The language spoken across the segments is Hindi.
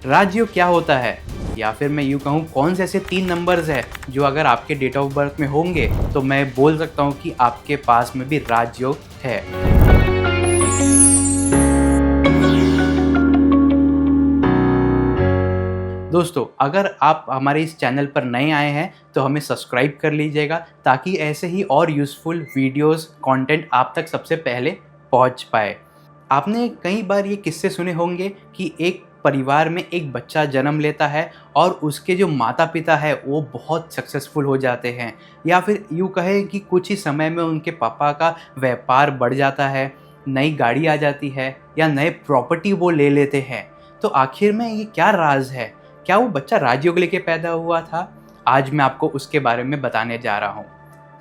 राजयोग क्या होता है, या फिर मैं यूँ कहूँ कौन से ऐसे 3 नंबर्स हैं जो अगर आपके डेट ऑफ बर्थ में होंगे तो मैं बोल सकता हूँ कि आपके पास में भी राजयोग है। दोस्तों, अगर आप हमारे इस चैनल पर नए आए हैं तो हमें सब्सक्राइब कर लीजिएगा ताकि ऐसे ही और यूज़फुल वीडियोस कंटेंट आप तक सबसे पहले पहुंच पाए। आपने कई बार ये किस्से सुने होंगे कि एक परिवार में एक बच्चा जन्म लेता है और उसके जो माता पिता है वो बहुत सक्सेसफुल हो जाते हैं, या फिर यूँ कहें कि कुछ ही समय में उनके पापा का व्यापार बढ़ जाता है, नई गाड़ी आ जाती है या नए प्रॉपर्टी वो ले लेते हैं। तो आखिर में ये क्या राज है? क्या वो बच्चा राजयोग लेके पैदा हुआ था? आज मैं आपको उसके बारे में बताने जा रहा हूँ।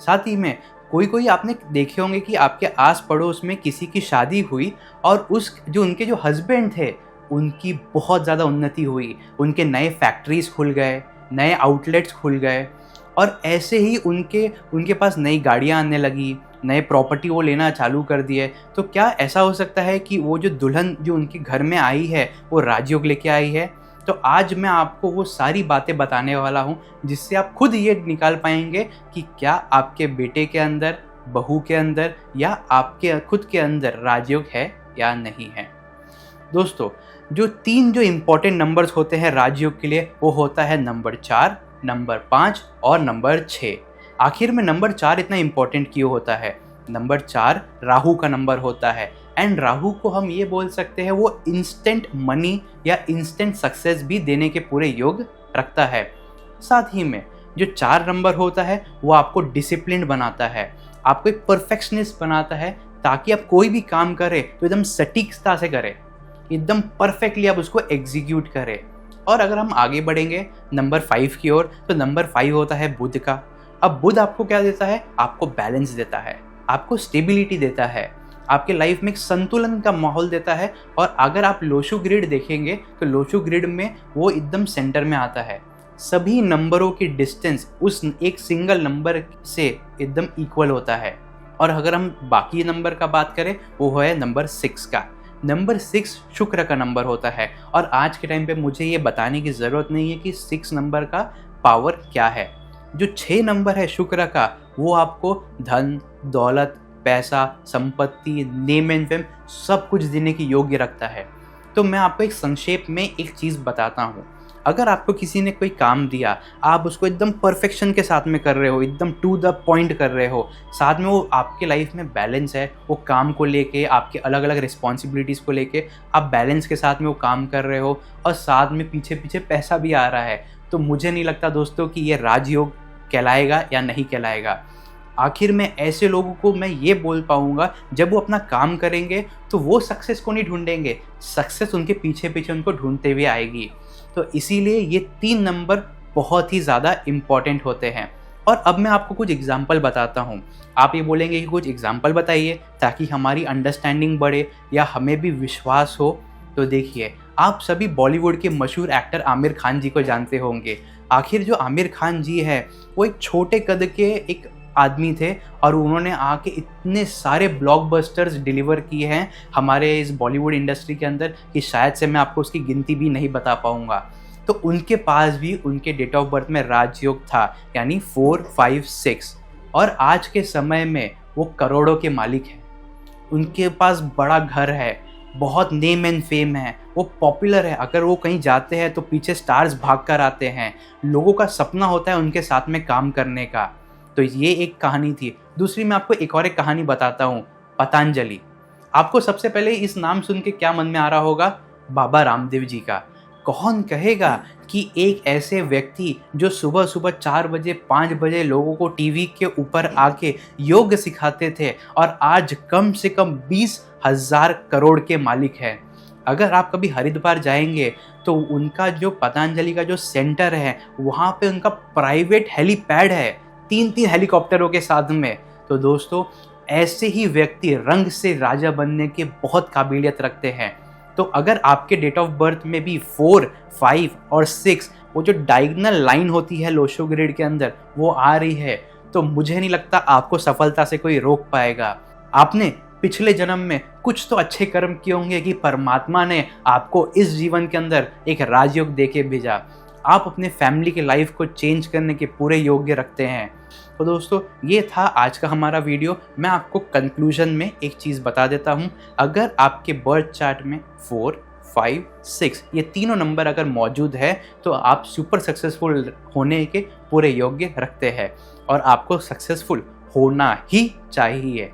साथ ही में कोई आपने देखे होंगे कि आपके आस पड़ोस में किसी की शादी हुई और उनके जो हस्बैंड थे उनकी बहुत ज़्यादा उन्नति हुई, उनके नए फैक्ट्रीज़ खुल गए, नए आउटलेट्स खुल गए और ऐसे ही उनके पास नई गाड़ियाँ आने लगी, नए प्रॉपर्टी वो लेना चालू कर दिए। तो क्या ऐसा हो सकता है कि वो जो दुल्हन जो उनके घर में आई है वो राजयोग लेके आई है? तो आज मैं आपको वो सारी बातें बताने वाला हूँ जिससे आप खुद ये निकाल पाएंगे कि क्या आपके बेटे के अंदर, बहू के अंदर या आपके खुद के अंदर राजयोग है या नहीं है। दोस्तों, जो 3 इम्पॉर्टेंट नंबर्स होते हैं राजयोग के लिए वो होता है नंबर 4, नंबर 5 और नंबर 6। आखिर में नंबर 4 इतना इम्पॉर्टेंट क्यों होता है? नंबर 4 राहु का नंबर होता है एंड राहु को हम ये बोल सकते हैं वो इंस्टेंट मनी या इंस्टेंट सक्सेस भी देने के पूरे योग रखता है। साथ ही में जो 4 नंबर होता है वो आपको डिसिप्लिन बनाता है, आपको एक परफेक्शनिस्ट बनाता है ताकि आप कोई भी काम करें तो एकदम सटीकता से करें, एकदम परफेक्टली आप उसको एग्जीक्यूट करें। और अगर हम आगे बढ़ेंगे नंबर 5 की ओर तो नंबर 5 होता है बुध का। अब बुध आपको क्या देता है? आपको बैलेंस देता है, आपको स्टेबिलिटी देता है, आपके लाइफ में एक संतुलन का माहौल देता है। और अगर आप लोशु ग्रिड देखेंगे तो लोशु ग्रिड में वो एकदम सेंटर में आता है, सभी नंबरों की डिस्टेंस उस एक सिंगल नंबर से एकदम इक्वल होता है। और अगर हम बाकी नंबर का बात करें वो है नंबर 6 का। नंबर 6 शुक्र का नंबर होता है और आज के टाइम पे मुझे ये बताने की ज़रूरत नहीं है कि 6 नंबर का पावर क्या है। जो 6 नंबर है शुक्र का वो आपको धन, दौलत, पैसा, संपत्ति, नेम एंड फेम सब कुछ देने की योग्य रखता है। तो मैं आपको एक संक्षेप में एक चीज़ बताता हूँ। अगर आपको किसी ने कोई काम दिया, आप उसको एकदम परफेक्शन के साथ में कर रहे हो, एकदम टू द पॉइंट कर रहे हो, साथ में वो आपके लाइफ में बैलेंस है, वो काम को लेके, आपके अलग अलग रिस्पॉन्सिबिलिटीज़ को लेके आप बैलेंस के साथ में वो काम कर रहे हो और साथ में पीछे पीछे पैसा भी आ रहा है, तो मुझे नहीं लगता दोस्तों कि ये राजयोग कहलाएगा या नहीं कहलाएगा। आखिर में ऐसे लोगों को मैं ये बोल पाऊँगा जब वो अपना काम करेंगे तो वो सक्सेस को नहीं ढूंढेंगे, सक्सेस उनके पीछे पीछे उनको ढूंढते हुए आएगी। तो इसीलिए ये 3 नंबर बहुत ही ज़्यादा इम्पॉर्टेंट होते हैं। और अब मैं आपको कुछ एग्जाम्पल बताता हूँ। आप ये बोलेंगे कि कुछ एग्जाम्पल बताइए ताकि हमारी अंडरस्टैंडिंग बढ़े या हमें भी विश्वास हो। तो देखिए, आप सभी बॉलीवुड के मशहूर एक्टर आमिर खान जी को जानते होंगे। आखिर जो आमिर खान जी है वो एक छोटे कद के एक आदमी थे और उन्होंने आके इतने सारे ब्लॉकबस्टर्स डिलीवर किए हैं हमारे इस बॉलीवुड इंडस्ट्री के अंदर कि शायद से मैं आपको उसकी गिनती भी नहीं बता पाऊंगा। तो उनके पास भी उनके डेट ऑफ बर्थ में राजयोग था, यानी 4, 5, 6। और आज के समय में वो करोड़ों के मालिक हैं, उनके पास बड़ा घर है, बहुत नेम एंड फेम है, वो पॉपुलर है। अगर वो कहीं जाते हैं तो पीछे स्टार्स भाग कर आते हैं, लोगों का सपना होता है उनके साथ में काम करने का। तो ये एक कहानी थी। दूसरी मैं आपको एक और एक कहानी बताता हूँ, पतंजलि। आपको सबसे पहले इस नाम सुन के क्या मन में आ रहा होगा? बाबा रामदेव जी का। कौन कहेगा कि एक ऐसे व्यक्ति जो सुबह सुबह 4 बजे 5 बजे लोगों को टीवी के ऊपर आके योग सिखाते थे और आज कम से कम 20,000 करोड़ के मालिक हैं। अगर आप कभी हरिद्वार जाएंगे तो उनका जो पतंजलि का जो सेंटर है वहाँ पे उनका प्राइवेट हेलीपैड है, 3 हेलीकॉप्टरों के साथ में। तो दोस्तों, ऐसे ही व्यक्ति रंग से राजा बनने के बहुत काबिलियत रखते हैं। तो अगर आपके डेट ऑफ बर्थ में भी 4, 5 और 6 वो जो डायगोनल लाइन होती है लोशो ग्रिड के अंदर वो आ रही है, तो मुझे नहीं लगता आपको सफलता से कोई रोक पाएगा। आपने पिछले जन्म में कुछ तो अच्छे कर्म किए होंगे कि परमात्मा ने आपको इस जीवन के अंदर एक राजयोग दे के भेजा। आप अपने फैमिली के लाइफ को चेंज करने के पूरे योग्य रखते हैं। तो दोस्तों, ये था आज का हमारा वीडियो। मैं आपको कंक्लूजन में एक चीज़ बता देता हूँ। अगर आपके बर्थ चार्ट में 4, 5, 6 ये तीनों नंबर अगर मौजूद है तो आप सुपर सक्सेसफुल होने के पूरे योग्य रखते हैं और आपको सक्सेसफुल होना ही चाहिए।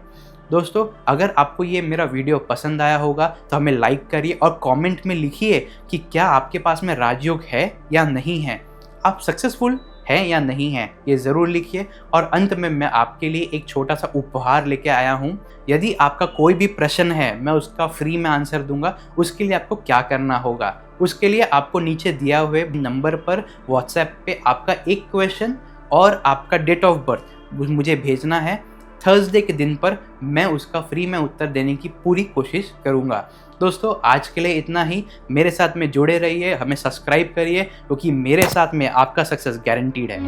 दोस्तों, अगर आपको ये मेरा वीडियो पसंद आया होगा तो हमें लाइक करिए और कमेंट में लिखिए कि क्या आपके पास में राजयोग है या नहीं है, आप सक्सेसफुल हैं या नहीं हैं, ये ज़रूर लिखिए। और अंत में मैं आपके लिए एक छोटा सा उपहार लेके आया हूँ। यदि आपका कोई भी प्रश्न है, मैं उसका फ्री में आंसर दूंगा। उसके लिए आपको क्या करना होगा, उसके लिए आपको नीचे दिया हुए नंबर पर व्हाट्सएप पे आपका एक क्वेश्चन और आपका डेट ऑफ बर्थ मुझे भेजना है। थर्सडे के दिन पर मैं उसका फ्री में उत्तर देने की पूरी कोशिश करूँगा। दोस्तों, आज के लिए इतना ही। मेरे साथ में जुड़े रहिए, हमें सब्सक्राइब करिए, क्योंकि मेरे साथ में आपका सक्सेस गारंटीड है।